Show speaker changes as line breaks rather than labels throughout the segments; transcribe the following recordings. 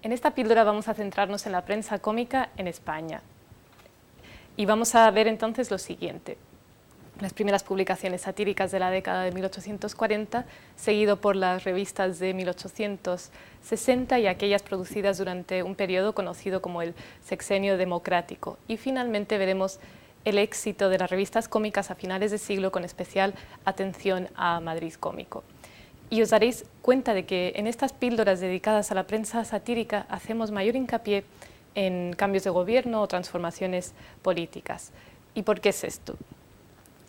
En esta píldora vamos a centrarnos en la prensa cómica en España. Y vamos a ver entonces lo siguiente. Las primeras publicaciones satíricas de la década de 1840, seguido por las revistas de 1860 y aquellas producidas durante un periodo conocido como el Sexenio Democrático. Y finalmente veremos el éxito de las revistas cómicas a finales de siglo, con especial atención a Madrid Cómico. Y os daréis cuenta de que en estas píldoras dedicadas a la prensa satírica hacemos mayor hincapié en cambios de gobierno o transformaciones políticas. ¿Y por qué es esto?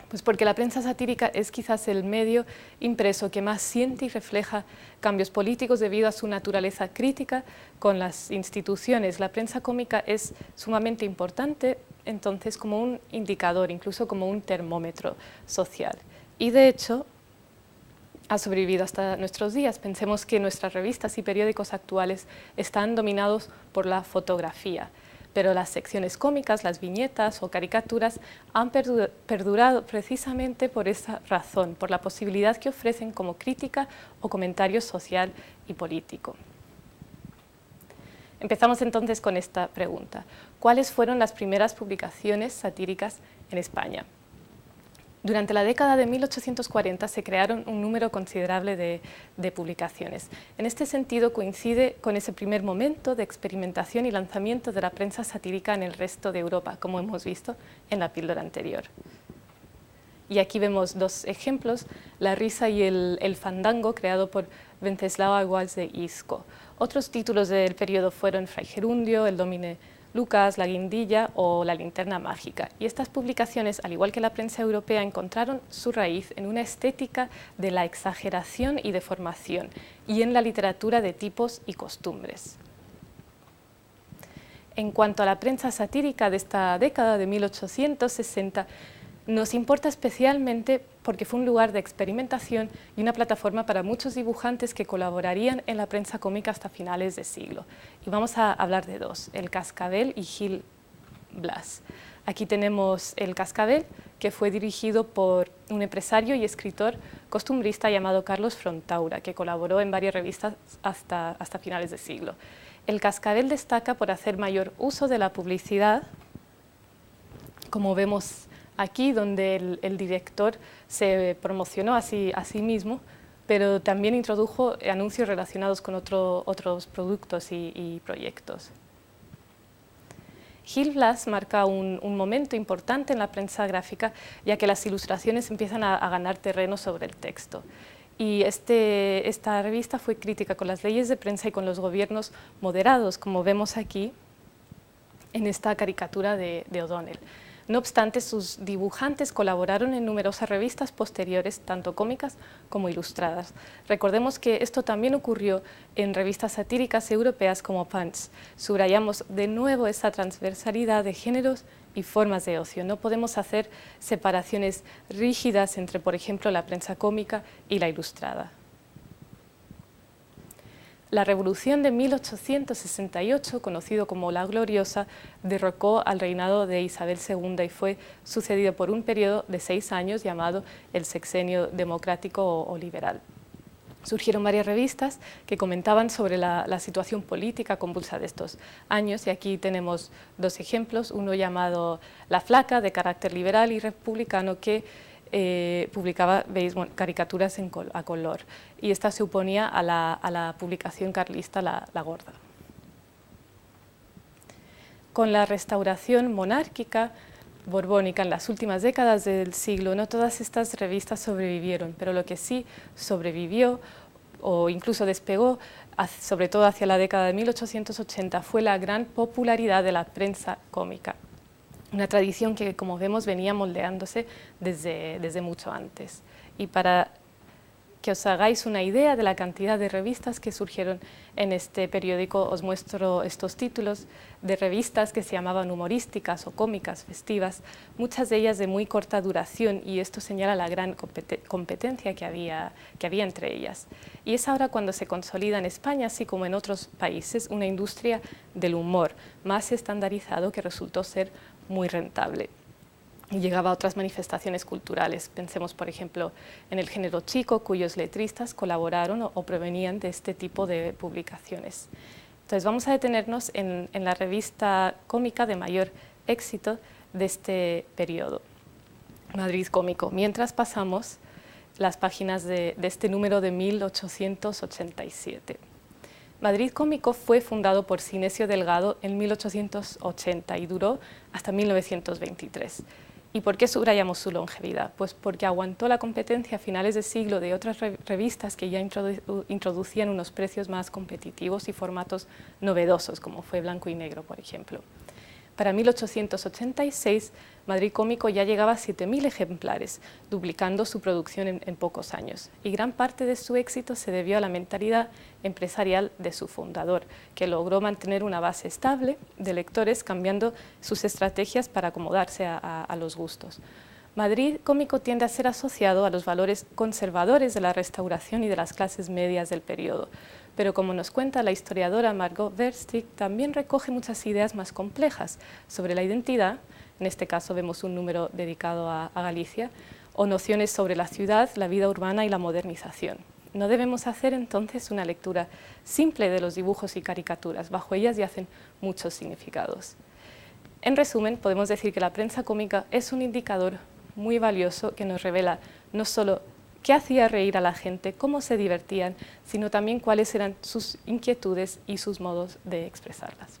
Pues porque la prensa satírica es quizás el medio impreso que más siente y refleja cambios políticos debido a su naturaleza crítica con las instituciones. La prensa cómica es sumamente importante, entonces, como un indicador, incluso como un termómetro social. Y de hecho, ha sobrevivido hasta nuestros días. Pensemos que nuestras revistas y periódicos actuales están dominados por la fotografía, pero las secciones cómicas, las viñetas o caricaturas han perdurado precisamente por esa razón, por la posibilidad que ofrecen como crítica o comentario social y político. Empezamos entonces con esta pregunta: ¿cuáles fueron las primeras publicaciones satíricas en España? Durante la década de 1840 se crearon un número considerable de publicaciones. En este sentido coincide con ese primer momento de experimentación y lanzamiento de la prensa satírica en el resto de Europa, como hemos visto en la píldora anterior. Y aquí vemos dos ejemplos: La risa y el fandango, creado por Wenceslao Aguas de Isco. Otros títulos del periodo fueron Fray Gerundio, El Domine Lucas, La guindilla o La linterna mágica. Y estas publicaciones, al igual que la prensa europea, encontraron su raíz en una estética de la exageración y deformación, y en la literatura de tipos y costumbres. En cuanto a la prensa satírica de esta década de 1860, nos importa especialmente porque fue un lugar de experimentación y una plataforma para muchos dibujantes que colaborarían en la prensa cómica hasta finales de siglo. Y vamos a hablar de dos: El Cascabel y Gil Blas. Aquí tenemos El Cascabel, que fue dirigido por un empresario y escritor costumbrista llamado Carlos Frontaura, que colaboró en varias revistas hasta finales de siglo. El Cascabel destaca por hacer mayor uso de la publicidad, como vemos aquí, donde el director se promocionó a sí mismo, pero también introdujo anuncios relacionados con otros productos y proyectos. Gil Blas marca un momento importante en la prensa gráfica, ya que las ilustraciones empiezan a ganar terreno sobre el texto. Y esta revista fue crítica con las leyes de prensa y con los gobiernos moderados, como vemos aquí en esta caricatura de O'Donnell. No obstante, sus dibujantes colaboraron en numerosas revistas posteriores, tanto cómicas como ilustradas. Recordemos que esto también ocurrió en revistas satíricas europeas como Punch. Subrayamos de nuevo esa transversalidad de géneros y formas de ocio. No podemos hacer separaciones rígidas entre, por ejemplo, la prensa cómica y la ilustrada. La Revolución de 1868, conocido como la Gloriosa, derrocó al reinado de Isabel II y fue sucedido por un periodo de 6 años llamado el Sexenio Democrático o Liberal. Surgieron varias revistas que comentaban sobre la situación política convulsa de estos años, y aquí tenemos dos ejemplos: uno llamado La Flaca, de carácter liberal y republicano, que publicaba, veis, caricaturas a color, y esta se oponía a la publicación carlista La Gorda. Con la restauración monárquica borbónica en las últimas décadas del siglo, no todas estas revistas sobrevivieron, pero lo que sí sobrevivió o incluso despegó, sobre todo hacia la década de 1880, fue la gran popularidad de la prensa cómica. Una tradición que, como vemos, venía moldeándose desde mucho antes. Y para que os hagáis una idea de la cantidad de revistas que surgieron en este periódico, os muestro estos títulos de revistas que se llamaban humorísticas o cómicas, festivas, muchas de ellas de muy corta duración, y esto señala la gran competencia que había entre ellas. Y es ahora cuando se consolida en España, así como en otros países, una industria del humor más estandarizado que resultó ser muy rentable. y llegaba a otras manifestaciones culturales. Pensemos, por ejemplo, en el género chico, cuyos letristas colaboraron o provenían de este tipo de publicaciones. Entonces vamos a detenernos en la revista cómica de mayor éxito de este periodo, Madrid Cómico, mientras pasamos las páginas de este número de 1887. Madrid Cómico fue fundado por Sinesio Delgado en 1880 y duró hasta 1923. ¿Y por qué subrayamos su longevidad? Pues porque aguantó la competencia a finales de siglo de otras revistas que ya introducían unos precios más competitivos y formatos novedosos, como fue Blanco y Negro, por ejemplo. Para 1886, Madrid Cómico ya llegaba a 7.000 ejemplares, duplicando su producción en pocos años. Y gran parte de su éxito se debió a la mentalidad empresarial de su fundador, que logró mantener una base estable de lectores, cambiando sus estrategias para acomodarse a los gustos. Madrid Cómico tiende a ser asociado a los valores conservadores de la Restauración y de las clases medias del periodo, pero como nos cuenta la historiadora Margot Verstick, también recoge muchas ideas más complejas sobre la identidad, en este caso vemos un número dedicado a Galicia, o nociones sobre la ciudad, la vida urbana y la modernización. No debemos hacer entonces una lectura simple de los dibujos y caricaturas, bajo ellas yacen muchos significados. En resumen, podemos decir que la prensa cómica es un indicador muy valioso que nos revela no solo qué hacía reír a la gente, cómo se divertían, sino también cuáles eran sus inquietudes y sus modos de expresarlas.